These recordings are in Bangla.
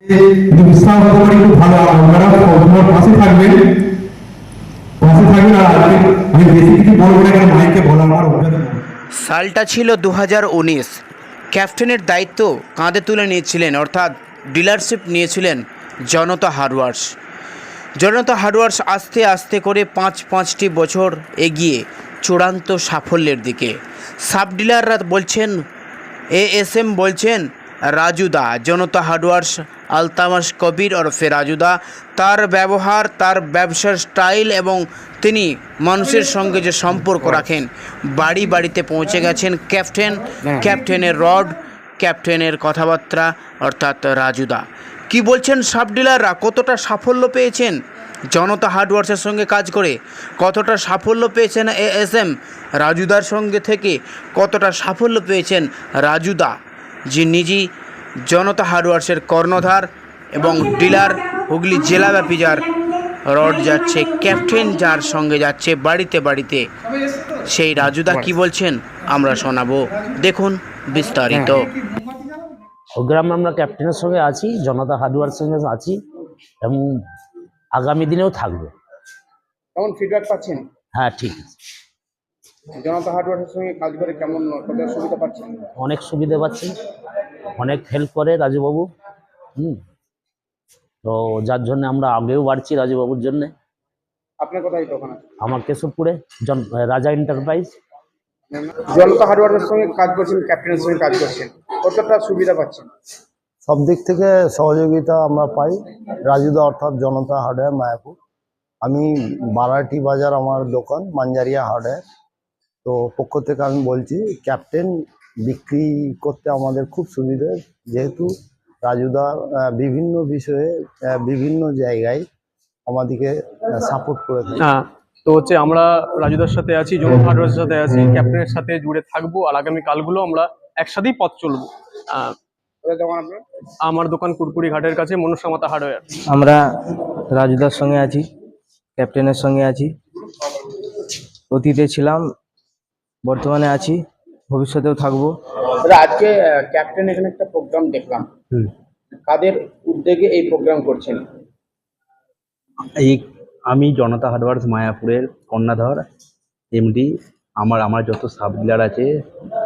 কিন্তু উৎসাহ করে খুব ভালো আপনারা তোমার পাশে থাকবেন আর আজকে আমি বেশি কিছু বলবো না, কারণ মাইকে বলা আমার অভ্যাস নেই। সালটা ছিল 2019। ক্যাপ্টেনের দায়িত্ব কাঁধে তুলে নিয়েছিলেন, অর্থাৎ ডিলারশিপ নিয়েছিলেন জনতা হার্ডওয়ার্স। জনতা হার্ডওয়ার্স আস্তে আস্তে করে পাঁচটি বছর এগিয়ে চূড়ান্ত সাফল্যের দিকে। সাব ডিলাররা বলছেন, এএসএম বলছেন, রাজুদা জনতা হার্ডওয়ার্স আলতামাস কবির ওরফে রাজুদা, তার ব্যবহার, তার ব্যবসার স্টাইল এবং তিনি মানুষের সঙ্গে যে সম্পর্ক রাখেন, বাড়ি বাড়িতে পৌঁছে গেছেন ক্যাপ্টেনের রড, ক্যাপ্টেনের কথাবার্তা, অর্থাৎ রাজুদা। কি বলছেন সাব ডিলাররা, কতটা সাফল্য পেয়েছেন জনতা হার্ডওয়ার্সের সঙ্গে কাজ করে, কতটা সাফল্য পেয়েছেন এএসএম রাজুদার সঙ্গে থেকে, কতটা সাফল্য পেয়েছেন রাজুদা, যে নিজেই জনতা হার্ডওয়ার্সের কর্ণধার এবং ডিলার, হুগলি জেলাব্যাপী যার রড যাচ্ছে, ক্যাপ্টেন যার সঙ্গে যাচ্ছে বাড়িতে বাড়িতে, সেই রাজুদা কি বলছেন আমরা শোনাবো, দেখুন বিস্তারিত। প্রোগ্রামে আমরা ক্যাপ্টেনের সঙ্গে আছি, জনতা হার্ডওয়ার্সের সঙ্গে আছি এবং আগামী দিনেও থাকবে। কেমন ফিডব্যাক পাচ্ছেন? হ্যাঁ, ঠিক আছে। জনতা হার্ডওয়ার্সের সঙ্গে কাজ করে কেমন কতটা সুবিধা পাচ্ছেন? অনেক সুবিধা পাচ্ছি, অনেক হেল্প করে রাজুবাবু। তো যার জন্য আমরা আগেও বাড়ছি রাজুবাবুর জন্য। আপনার কোথায় দোকান আছে? আমার কেশবপুরে রাজা এন্টারপ্রাইজ। জনতা হার্ডওয়ার্সের সঙ্গে কাজ করছেন, ক্যাপ্টেনের সঙ্গে কাজ করছেন, কতটা সুবিধা পাচ্ছেন? সব দিক থেকে সহযোগিতা আমরা পাই। রাজুদা অর্থাৎ জনতা হার্ডওয়্যার মায়াপুর। আমি বারাটি বাজার আমার দোকান, মাঞ্জারিয়া হার্ডওয়্যার। তো পক্ষ থেকে আমি বলছি, ক্যাপ্টেন বিক্রি করতে আমাদের খুব সুবিধে, যেহেতু রাজুদা বিভিন্ন বিষয়ে বিভিন্ন জায়গায় আমাদেরকে সাপোর্ট করে থাকে। হ্যাঁ, তো হচ্ছে আমরা রাজুদার সাথে আছি, জনতা হার্ডওয়ার্সের সাথে আছি, ক্যাপ্টেনের সাথে জুড়ে থাকবো, আর আগামী কালগুলো আমরা একসাথেই পথ চলবো। কোথায় দোকান আপনার? আমার দোকান কুরকুরি ঘাটের কাছে, মনসা মাতা হার্ডওয়্যার। আমরা রাজুদার সঙ্গে আছি, ক্যাপ্টেনের সঙ্গে আছি, অতীতে ছিলাম, বর্তমানে আছি, ভবিষ্যতেও থাকবো। আজকে ক্যাপ্টেন এখানে একটা প্রোগ্রাম দেখলাম, কাদের উদ্যোগে এই প্রোগ্রাম করছেন? আমি জনতা হার্ডওয়ার্স মায়াপুরের কর্ণধার এমডি। আমার যত সাব ডিলার আছে,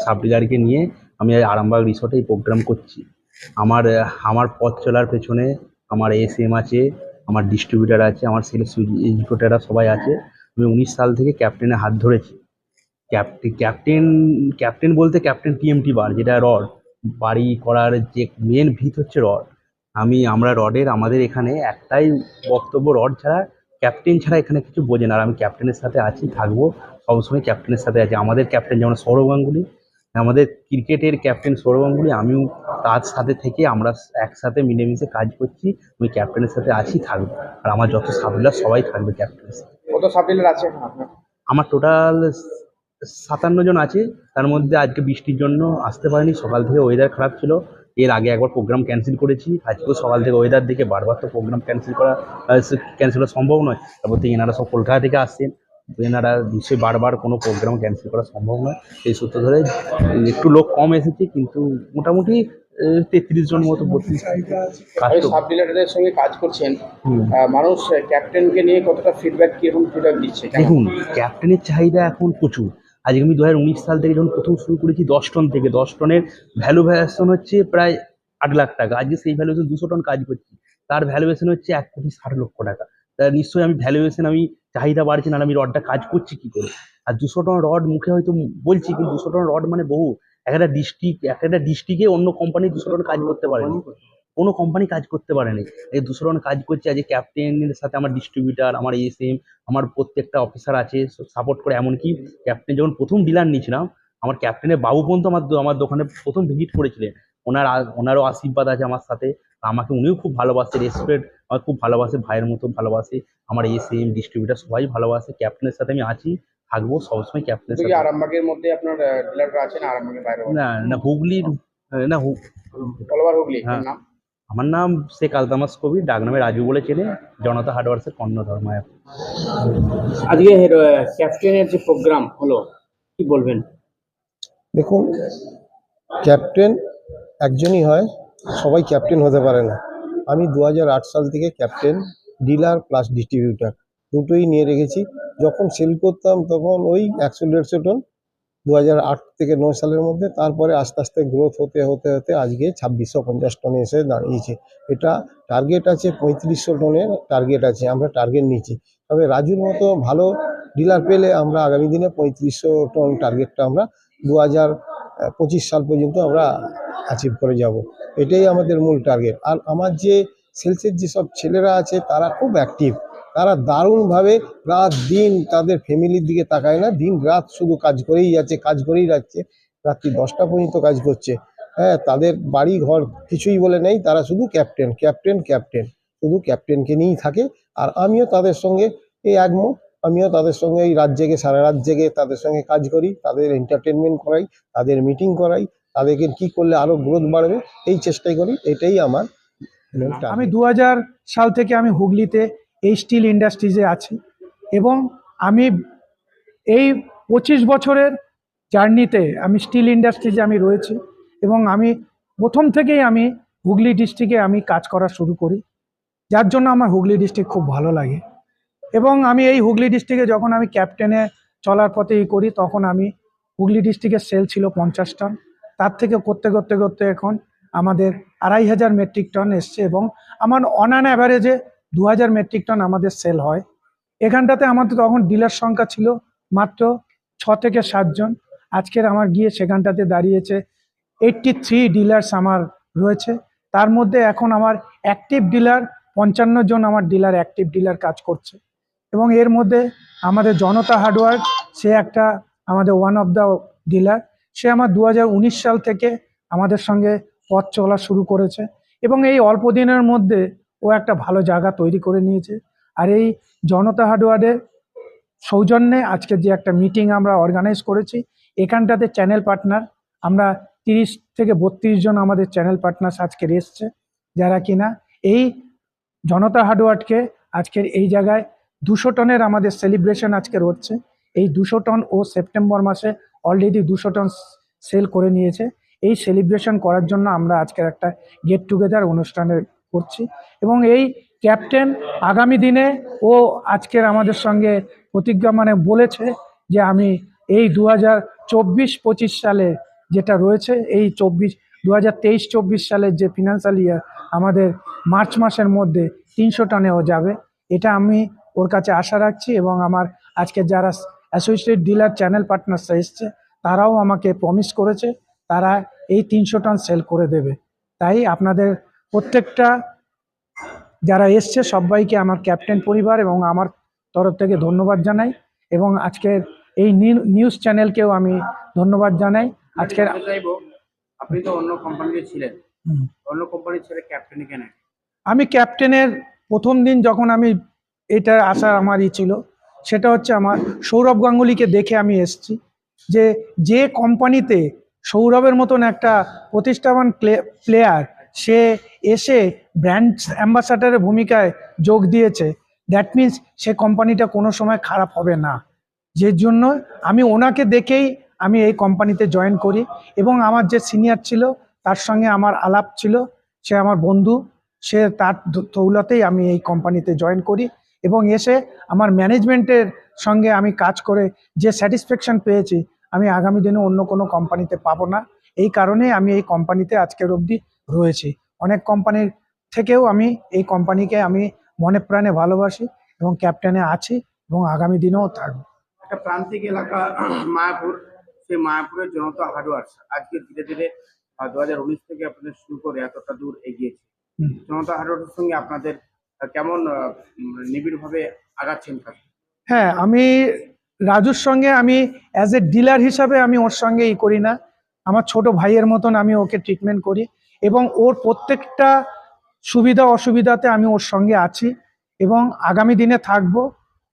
সাব ডিলারকে নিয়ে আমি আরামবাগ রিসোর্টে এই প্রোগ্রাম করছি। আমার পথ চলার পেছনে আমার এসএম আছে, আমার ডিস্ট্রিবিউটার আছে, আমার সেলস এক্সিকিউটিভরা সবাই আছে। আমি 19 সাল থেকে ক্যাপ্টেনের হাত ধরেছি। ক্যাপ্টেন বলতে ক্যাপ্টেন টিএমটি বার, যেটা রড বাড়ি করার যে মেন ভিত হচ্ছে রড। আমরা রডের, আমাদের এখানে একটাই বক্তব্য, রড ছাড়া, ক্যাপ্টেন ছাড়া এখানে কিছু বোঝে না। আর আমি ক্যাপ্টেনের সাথে আছি, থাকবো সবসময় ক্যাপ্টেনের সাথে আছি। আমাদের ক্যাপ্টেন যেমন সৌরভ গাঙ্গুলি, আমাদের ক্রিকেটের ক্যাপ্টেন সৌরভ গাঙ্গুলি, আমিও তার সাথে থেকে আমরা একসাথে মিলেমিশে কাজ করছি। আমি ক্যাপ্টেনের সাথে আছি, থাকবো। আর আমার যত সাবডিলার সবাই থাকবে ক্যাপ্টেনের সাথে। কত সাব ডিলার আছে আপনার? আমার টোটাল 57 জন আছে। তার মধ্যে আজকে বৃষ্টির জন্য আসতে পারিনি, সকাল থেকে ওয়েদার খারাপ ছিল। এর আগে একবার প্রোগ্রাম ক্যান্সেল করেছি, আজকেও সকাল থেকে ওয়েদার দেখে বারবার তো প্রোগ্রাম ক্যান্সেল করা সম্ভব নয়। তারপর থেকে এনারা সব কলকাতা থেকে আসছেন, এনারা নিশ্চয়ই বারবার কোনো প্রোগ্রাম ক্যান্সেল করা সম্ভব নয়। এই সূত্র ধরে একটু লোক কম এসেছে, কিন্তু মোটামুটি 33 জন মতো 32 সাব ডিলারদের সঙ্গে কাজ করছেন, মানুষ ক্যাপ্টেনকে নিয়ে কতটা ফিডব্যাক, কিরকম ফিডব্যাক দিচ্ছে? দেখুন, ক্যাপ্টেনের চাহিদা এখন প্রচুর। আজকে আমি 2019 সাল থেকে যখন প্রথম শুরু করেছি 10 টন থেকে, 10 টনের ভ্যালুয়েশন হচ্ছে প্রায় 8 লাখ টাকা। আজকে সেই ভ্যালুয়েশন 200 টন কাজ করছি, তার ভ্যালুয়েশন হচ্ছে 1,60,00,000 টাকা। তা নিশ্চয়ই আমি ভ্যালুয়েশন, আমি চাহিদা বাড়ছে না, আমি রডটা কাজ করছি কি করে। আর 200 টন রড মুখে হয়তো বলছি, কিন্তু 200 টন রড মানে বহু। একটা ডিস্ট্রিক্টে অন্য কোম্পানি 200 টন কাজ করতে পারেনি, কোনো কোম্পানি কাজ করতে পারেনি। এই 200 টন কাজ করছে। আজকে ক্যাপ্টেনের সাথে আমার ডিস্ট্রিবিউটার, আমার এসএম, আমার প্রত্যেকটা অফিসার আছে, সাপোর্ট করে। এমনকি ক্যাপ্টেন যখন প্রথম ডিলার নিয়েছিলাম, আমার ক্যাপ্টেনের বাবু পর্যন্ত আমার দোকানে প্রথম ভিজিট করেছিলেন। ওনারও আশীর্বাদ আছে আমার সাথে। আমাকে উনিও খুব ভালোবাসে, রেসপেক্ট আমার খুব ভালোবাসে, ভাইয়ের মতো ভালোবাসে। আমার এসএম, ডিস্ট্রিবিউটার সবাই ভালোবাসে। ক্যাপ্টেনের সাথে আমি আছি, থাকবো সবসময় ক্যাপ্টেনের সাথে। আরামবাগের মধ্যে আপনার ডিলাররা আছে না আরামবাগের বাইরে? না হুগলির, না হুগলি। হ্যাঁ, নাম? আমার নাম শেখ আলতামাস কবির, ডাকনামে রাজু বলে চেনে, জনতা হার্ডওয়ার্সের কর্ণধার মায়াপুর। আজকে ক্যাপ্টেনের যে প্রোগ্রাম হলো, কি বলবেন? দেখুন, ক্যাপ্টেন একজনই হয়, সবাই ক্যাপ্টেন হতে পারে না। আমি 2008 সাল থেকে ক্যাপ্টেন, ডিলার প্লাস ডিস্ট্রিবিউটার দুটোই নিয়ে রেখেছি। যখন সেল করতাম তখন ওই 100-150 টন 2008 থেকে 9 সালের মধ্যে, তারপরে আস্তে আস্তে গ্রোথ হতে হতে হতে আজকে 2650 টনে এসে দাঁড়িয়েছে। এটা টার্গেট আছে 3500 টনের টার্গেট আছে, আমরা টার্গেট নিচ্ছি। তবে রাজুর মতো ভালো ডিলার পেলে আমরা আগামী দিনে 3500 টন টার্গেটটা আমরা 2025 সাল পর্যন্ত আমরা অ্যাচিভ করে যাব। এটাই আমাদের মূল টার্গেট। আর আমার যে সেলসের যেসব ছেলেরা আছে তারা খুব অ্যাক্টিভ, তারা দারুণভাবে রাত দিন তাদের ফ্যামিলির দিকে তাকায় না, দিন রাত শুধু কাজ করেই যাচ্ছে, কাজ করেই যাচ্ছে, রাত্রি 10টা পর্যন্ত কাজ করছে। হ্যাঁ, তাদের বাড়ি ঘর কিছুই বলে নেই, তারা শুধু ক্যাপ্টেন ক্যাপ্টেন ক্যাপ্টেন, শুধু ক্যাপ্টেনকে নিয়েই থাকে। আর আমিও তাদের সঙ্গে এই একমত, আমিও তাদের সঙ্গে এই রাত জেগে সারা রাত জেগে তাদের সঙ্গে কাজ করি, তাদের এন্টারটেনমেন্ট করাই, তাদের মিটিং করাই, তাদেরকে কি করলে আরো গ্রোথ বাড়বে এই চেষ্টাই করি। এটাই আমার আমি 2000 সাল থেকে আমি হুগলিতে এই স্টিল ইন্ডাস্ট্রিজে আছি এবং আমি এই 25 বছরের জার্নিতে আমি স্টিল ইন্ডাস্ট্রিজে আমি রয়েছি এবং আমি প্রথম থেকেই আমি হুগলি ডিস্ট্রিক্টে আমি কাজ করা শুরু করি, যার জন্য আমার হুগলি ডিস্ট্রিক্ট খুব ভালো লাগে। এবং আমি এই হুগলি ডিস্ট্রিক্টে যখন আমি ক্যাপ্টেনে চলার পথে করি তখন আমি হুগলি ডিস্ট্রিক্টের সেল ছিল 50 টন, তার থেকে করতে করতে করতে এখন আমাদের 2500 মেট্রিক টন এসছে এবং আমার অন অ্যান অ্যাভারেজে 2000 মেট্রিক টন আমাদের সেল হয়। এখানটাতে আমাদের তখন ডিলার সংখ্যা ছিল মাত্র 6 থেকে 7 জন। আজকের আমার গিয়ে সেখানটাতে দাঁড়িয়েছে 83 ডিলার্স আমার রয়েছে। তার মধ্যে এখন আমার অ্যাক্টিভ ডিলার 55 জন আমার ডিলার অ্যাক্টিভ ডিলার কাজ করছে এবং এর মধ্যে আমাদের জনতা হার্ডওয়ার সে একটা আমাদের ওয়ান অফ দ্য ডিলার, সে আমার 2019 সাল থেকে আমাদের সঙ্গে পথ চলা শুরু করেছে এবং এই অল্প দিনের মধ্যে ও একটা ভালো জায়গা তৈরি করে নিয়েছে। আর এই জনতা হার্ডওয়ারের সৌজন্যে আজকে যে একটা মিটিং আমরা অর্গানাইজ করেছি, এখানটাতে চ্যানেল পার্টনার আমরা 30 থেকে 32 জন আমাদের চ্যানেল পার্টনার আজকের এসছে, যারা কিনা এই জনতা হার্ডওয়ারকে আজকের এই জায়গায় 200 টনের আমাদের সেলিব্রেশন আজকের হচ্ছে। এই 200 টন ও সেপ্টেম্বর মাসে অলরেডি 200 টন সেল করে নিয়েছে। এই সেলিব্রেশন করার জন্য আমরা আজকের একটা গেট টুগেদার অনুষ্ঠানে করছি এবং এই ক্যাপ্টেন আগামী দিনে ও আজকের আমাদের সঙ্গে প্রতিজ্ঞা বলেছে যে আমি এই 2024-25 সালে যেটা রয়েছে, এই 2023-24 সালের যে ফিনান্সিয়াল ইয়ার আমাদের মার্চ মাসের মধ্যে 300 টনেও যাবে। এটা আমি ওর কাছে আশা রাখছি এবং আমার আজকে যারা অ্যাসোসিয়েট ডিলার চ্যানেল পার্টনার্স এসছে তারাও আমাকে প্রমিস করেছে তারা এই 300 টন সেল করে দেবে। তাই আপনাদের প্রত্যেকটা যারা এসছে সবাইকে আমার ক্যাপ্টেন পরিবার এবং আমার তরফ থেকে ধন্যবাদ জানাই এবং আজকের এই নিউজ চ্যানেলকেও আমি ধন্যবাদ জানাই। আজকের আপনি তো অন্য কোম্পানিতে ছিলেন, অন্য কোম্পানি ছেড়ে ক্যাপ্টেনে কেন? আমি ক্যাপ্টেনের প্রথম দিন যখন আমি এটা আসা আমার ছিল, সেটা হচ্ছে আমার সৌরভ গাঙ্গুলিকে দেখে আমি এসেছি যে কোম্পানিতে সৌরভের মতন একটা প্রতিষ্ঠাবান প্লেয়ার সে এসে ব্র্যান্ড অ্যাম্বাসাডারের ভূমিকায় যোগ দিয়েছে, দ্যাট মিন্স সে কোম্পানিটা কোনো সময় খারাপ হবে না। যে জন্য আমি ওনাকে দেখেই আমি এই কোম্পানিতে জয়েন করি এবং আমার যে সিনিয়র ছিল তার সঙ্গে আমার আলাপ ছিল, সে আমার বন্ধু, সে তার দৌলতেই আমি এই কোম্পানিতে জয়েন করি এবং এসে আমার ম্যানেজমেন্টের সঙ্গে আমি কাজ করে যে স্যাটিসফ্যাকশন পেয়েছি আমি আগামী দিনে অন্য কোনো কোম্পানিতে পাবো না। এই কারণে আমি এই কোম্পানিতে আজকের অবধি রয়েছি। অনেক কোম্পানির থেকেও আমি এই কোম্পানিকে আমি মনে প্রাণে ভালোবাসি এবং ক্যাপ্টেনে আছি এবং আগামী দিনেও থাকবো। একটা প্রান্তিক এলাকা মায়াপুর, সেই মায়াপুরের জনতা হার্ডওয়ার্স আজকে ধীরে ধীরে 2019 থেকে আপনাদের শুরু করে এতটা দূর এগিয়েছে। জনতা হার্ডওয়ার্সের সঙ্গে আপনাদের কেমন নিবিড়ভাবে আগাচ্ছেন কাজ? হ্যাঁ, আমি রাজুর সঙ্গে আমি অ্যাজ এ ডিলার হিসাবে আমি ওর সঙ্গে করি না, আমার ছোট ভাইয়ের মতন আমি ওকে ট্রিটমেন্ট করি এবং ওর প্রত্যেকটা সুবিধা অসুবিধাতে আমি ওর সঙ্গে আছি এবং আগামী দিনে থাকবো।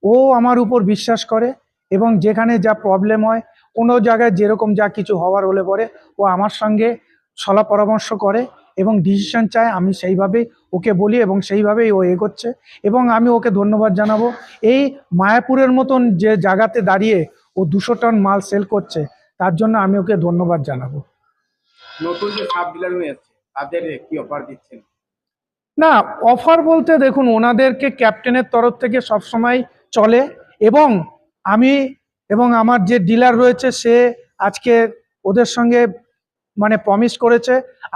ও আমার উপর বিশ্বাস করে এবং যেখানে যা প্রবলেম হয়, কোনো জায়গায় যেরকম যা কিছু হওয়ার হলে পরে ও আমার সঙ্গে সলা পরামর্শ করে এবং ডিসিশন চায়, আমি সেইভাবেই ওকে বলি এবং সেইভাবেই ও এগোচ্ছে এবং আমি ওকে ধন্যবাদ জানাবো। এই মায়াপুরের মতন যে জায়গাতে দাঁড়িয়ে ও 200 টন মাল সেল করছে তার জন্য আমি ওকে ধন্যবাদ জানাবো। নতুন যে সাব ডিলার হয়ে যাচ্ছে তাদের কি অফার দিচ্ছেন? না, অফার বলতে দেখুন, ওনাদেরকে ক্যাপ্টেনের তরফ থেকে সবসময় চলে, এবং আমি এবং আমার যে ডিলার রয়েছে সে আজকে ওদের সঙ্গে মানে প্রমিস করেছে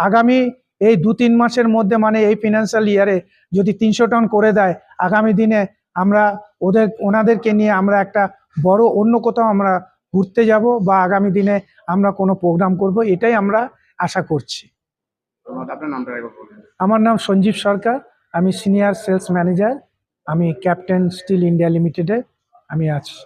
আগামী এই 2-3 মাসের মধ্যে, মানে এই ফিনান্সিয়াল ইয়ারে যদি 300 টন করে দেয়, আগামী দিনে আমরা ওনাদেরকে নিয়ে আমরা একটা বড় অন্য কোথাও আমরা ঘুরতে যাব, বা আগামী দিনে আমরা কোনো প্রোগ্রাম করব, এটাই আমরা আশা করছি। আপনার নামটা একবার বলুন। আমার নাম সঞ্জীব সরকার, আমি সিনিয়র সেলস ম্যানেজার, আমি ক্যাপ্টেন স্টিল ইন্ডিয়া লিমিটেডে আমি আছি।